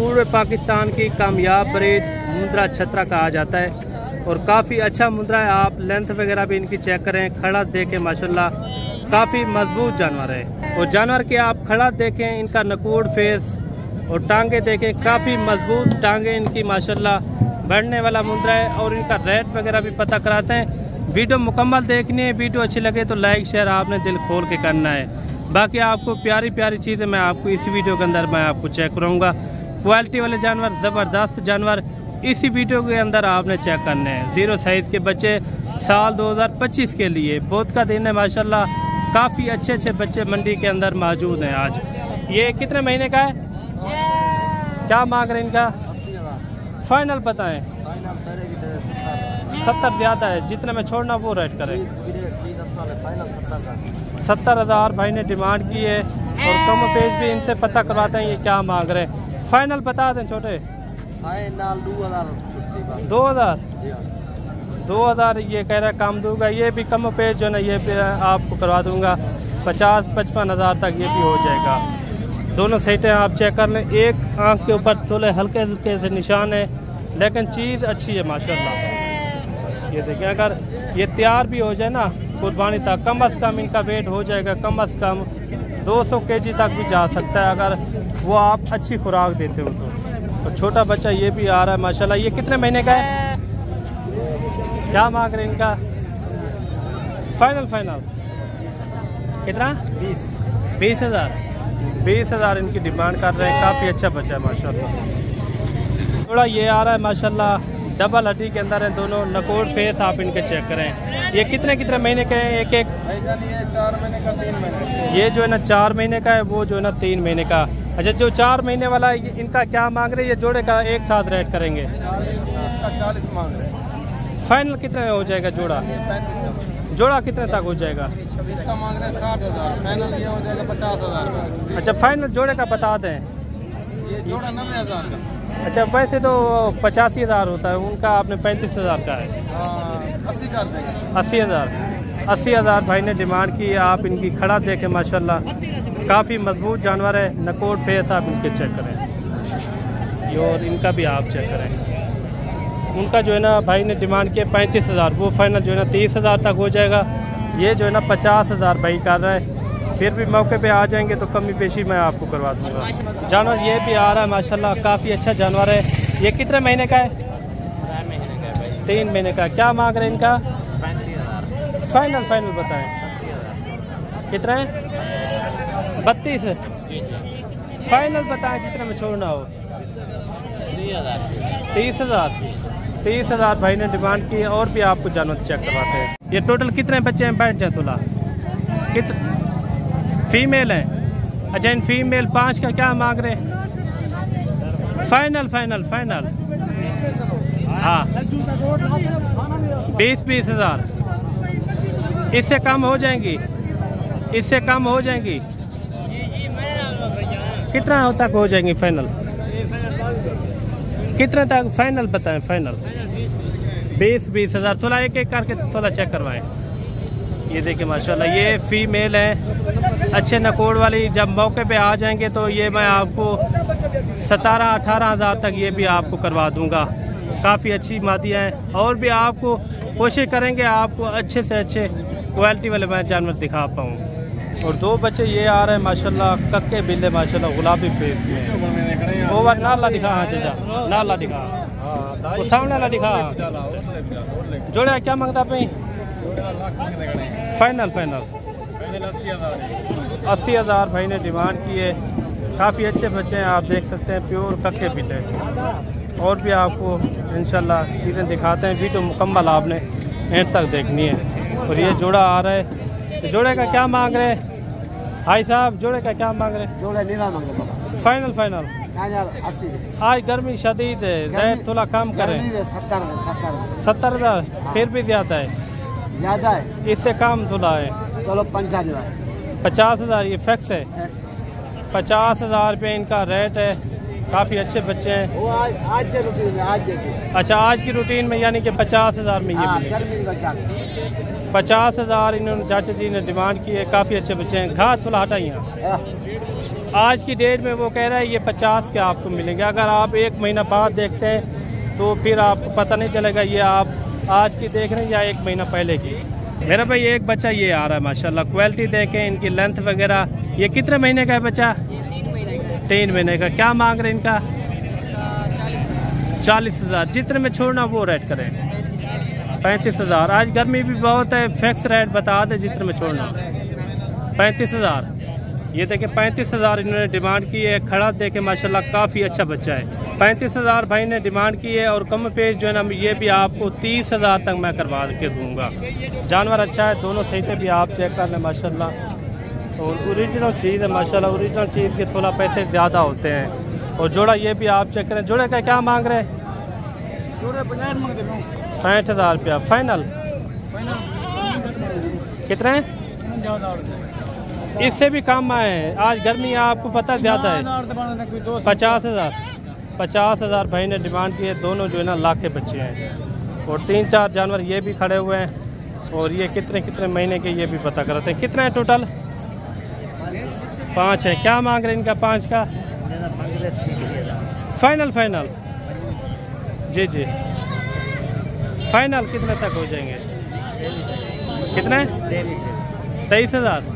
पूरे पाकिस्तान की कामयाब ब्रीड मुंद्रा छतरा कहा जाता है और काफ़ी अच्छा मुंद्रा है। आप लेंथ वगैरह भी इनकी चेक करें, खड़ा देखें, माशाल्लाह काफ़ी मजबूत जानवर है। और जानवर के आप खड़ा देखें, इनका नकूड़ फेस और टांगे देखें, काफ़ी मजबूत टांगे इनकी माशाल्लाह, बढ़ने वाला मुंद्रा है। और इनका रेट वगैरह भी पता कराते हैं। वीडियो मुकम्मल देखनी है, वीडियो अच्छी लगे तो लाइक शेयर आपने दिल खोल के करना है। बाकी आपको प्यारी प्यारी चीज़ें मैं आपको इसी वीडियो के अंदर मैं आपको चेक करूँगा। क्वालिटी वाले जानवर, ज़बरदस्त जानवर इसी वीडियो के अंदर आपने चेक करने हैं। 0 साइज़ के बच्चे साल 2025 के लिए बहुत का दिन है माशाल्लाह। काफ़ी अच्छे अच्छे बच्चे मंडी के अंदर मौजूद हैं आज। ये कितने महीने का है, क्या मांग रहे हैं इनका? फाइनल बताएं। 70 ज़्यादा है, जितने में छोड़ना वो रेट करें। 70,000 भाई ने डिमांड की है और कम पेज भी इनसे पता करवाते हैं ये क्या मांग रहे हैं। फाइनल बता दें छोटे। 2,000 ये कह रहा है कम दूंगा। ये भी कम पेज जो ना ये भी आपको करवा दूंगा। 50-55 तक ये भी हो जाएगा। दोनों सेटें आप चेक कर लें। एक आंख के ऊपर थोड़े हल्के हल्के से निशान है, लेकिन चीज़ अच्छी है माशाल्लाह। ये देखें, अगर ये तैयार भी हो जाए ना कुर्बानी तक, कम अज़ कम इनका वेट हो जाएगा कम अज़ कम 200 kg तक भी जा सकता है, अगर वो आप अच्छी खुराक देते हो तो। और छोटा बच्चा ये भी आ रहा है माशाल्लाह। ये कितने महीने का है, क्या मांग रहे हैं इनका? फाइनल कितना? 20,000 इनकी डिमांड कर रहे हैं। काफ़ी अच्छा बच्चा है माशाल्लाह। थोड़ा ये आ रहा है माशाल्लाह, डबल हड्डी के अंदर है दोनों। नकोर फेस आप इनके चेक करें। ये कितने महीने के हैं? एक 4 महीने का, 3 महीने। ये जो है ना 4 महीने का है, वो जो है ना 3 महीने का। अच्छा, जो 4 महीने वाला है इनका क्या मांग रहे हैं? ये जोड़े का एक साथ रेट करेंगे। 40 मांग रहे हैं। फाइनल कितने में हो जाएगा जोड़ा? 35 का। जोड़ा कितने तक हो जाएगा? इसका मांग रहे हैं 60,000। फाइनल ये हो जाएगा 50,000 का। अच्छा, फाइनल जोड़े का बता दें। ये जोड़ा 90,000 का। अच्छा, वैसे तो 85,000 होता है, उनका आपने 35,000 का है। 80 कर देंगे। 80,000 भाई ने डिमांड की। आप इनकी खड़ा देखें माशाल्लाह, काफ़ी मजबूत जानवर है। नकोर फेस आप इनके चेक करें। ये और इनका भी आप चेक करें। उनका जो है ना भाई ने डिमांड किया 35,000, वो फाइनल जो है ना 30,000 तक हो जाएगा। ये जो है ना 50,000 भाई कर रहा है। फिर भी मौके पे आ जाएंगे तो कमी पेशी मैं आपको करवा दूँगा। जानवर ये भी आ रहा है माशाल्लाह, काफ़ी अच्छा जानवर है। ये कितने महीने का है? 3 महीने का। क्या मांग रहे हैं इनका? 35,000। फाइनल बताएं। कितना है? 32 है। फाइनल बताएं जितने में छोड़ना हो। 30,000 भाई ने डिमांड की है। और भी आपको जानवर चेक करवाते हैं। ये टोटल कितने बच्चे हैं? बैठ जाए तुला फीमेल हैं। अच्छा, इन फीमेल 5 का क्या मांग रहे हैं? फाइनल हाँ 20,000। इससे कम हो जाएंगी, इससे कम हो जाएंगी। कितना तक हो जाएंगी फाइनल? कितने तक फाइनल बताएं? फाइनल 20,000। थोड़ा एक करके थोड़ा चेक करवाएं। ये देखिए माशाल्लाह, ये फीमेल है, अच्छे नकोड़ वाली। जब मौके पे आ जाएंगे तो ये मैं आपको 17-18 तक ये भी आपको करवा दूंगा। काफ़ी अच्छी मादियाँ हैं। और भी आपको कोशिश करेंगे आपको अच्छे से अच्छे क्वालिटी वाले मैं जानवर दिखा पाऊँ। और 2 बच्चे ये आ रहे हैं माशाल्लाह, कक्के बिल्ले माशाल्लाह, गुलाबी फेस में। ओवर नाला दिखा, हाँ चाचा नाला दिखा, वो सामने वाला दिखा। जोड़ा क्या मांगता पे? फाइनल 80,000 भाई ने डिमांड की है। काफ़ी अच्छे बच्चे हैं, आप देख सकते हैं, प्योर कक्के बिल्ले। और भी आपको इंशाल्लाह चीज़ें दिखाते हैं। वीडियो मुकम्मल आपने एंड तक देखनी है। और ये जोड़ा आ रहा है। जोड़े का क्या मांग रहे हैं भाई साहब? जोड़े का क्या मांग रहे हैं? जोड़ा नहीं मांग रहे। फाइनल 80। आज गर्मी शदीद है, रेट थोड़ा कम करें। 70,000 फिर भी ज़्यादा है, इससे कम थोड़ा है। चलो 50,000 ये फिक्स है। 50,000 रुपये इनका रेट है। काफ़ी अच्छे बच्चे हैं। वो आज के रूटीन में, आज के। अच्छा, आज की रूटीन में यानी कि 50,000 में ये मिलेगा। 50,000 इन्होंने चाचा जी ने डिमांड की है। काफ़ी अच्छे बच्चे हैं। घास थोड़ा हटाइए। आज की डेट में वो कह रहा है ये 50 के आपको मिलेंगे। अगर आप 1 महीना बाद देखते हैं तो फिर आपको पता नहीं चलेगा ये आप आज की देख रहे हैं या 1 महीना पहले की। मेरा भाई एक बच्चा ये आ रहा है माशाल्लाह, क्वालिटी देखें, इनकी लेंथ वगैरह। ये कितने महीने का है बच्चा? 3 महीने का। क्या मांग रहे हैं इनका? 40,000। जितने में छोड़ना वो रेट करें। 35,000। आज गर्मी भी बहुत है, फिक्स रेट बता दे जितने में छोड़ना। 35,000। ये देखें 35,000 इन्होंने डिमांड की है। खड़ा देखें माशाल्लाह काफ़ी अच्छा बच्चा है। 35,000 भाई ने डिमांड की है। और कम पेश जो है ना ये भी आपको 30,000 तक मैं करवा के दूँगा। जानवर अच्छा है, दोनों सही भी आप चेक कर लें माशाल्लाह। और ओरिजिनल चीज़ है माशाल्लाह। ओरिजिनल चीज़ के थोड़ा पैसे ज़्यादा होते हैं। और जोड़ा ये भी आप चेक करें। जोड़े का क्या मांग रहे हैं? 65,000 रुपया फाइनल। कितने? इससे भी कम आए हैं। आज गर्मी आपको पता ज़्यादा है। 50,000। 50,000 भाई ने डिमांड की है। दोनों जो है ना लाख के बच्चे हैं। और 3-4 जानवर ये भी खड़े हुए हैं। और ये कितने कितने महीने के ये भी पता करते हैं। कितने हैं टोटल? 5 है। क्या मांग रहे हैं इनका? 5 का फाइनल। फाइनल जी जी। फाइनल कितने तक हो जाएंगे? कितने? 23,000।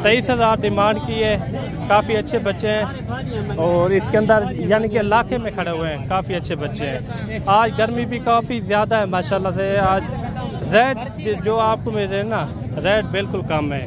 23,000 डिमांड की है। काफ़ी अच्छे बच्चे हैं। और इसके अंदर यानी कि इलाके में खड़े हुए हैं, काफ़ी अच्छे बच्चे हैं। आज गर्मी भी काफ़ी ज़्यादा है माशाल्लाह से। आज रेट जो आपको मिल रहे हैं ना, रेट बिल्कुल कम है।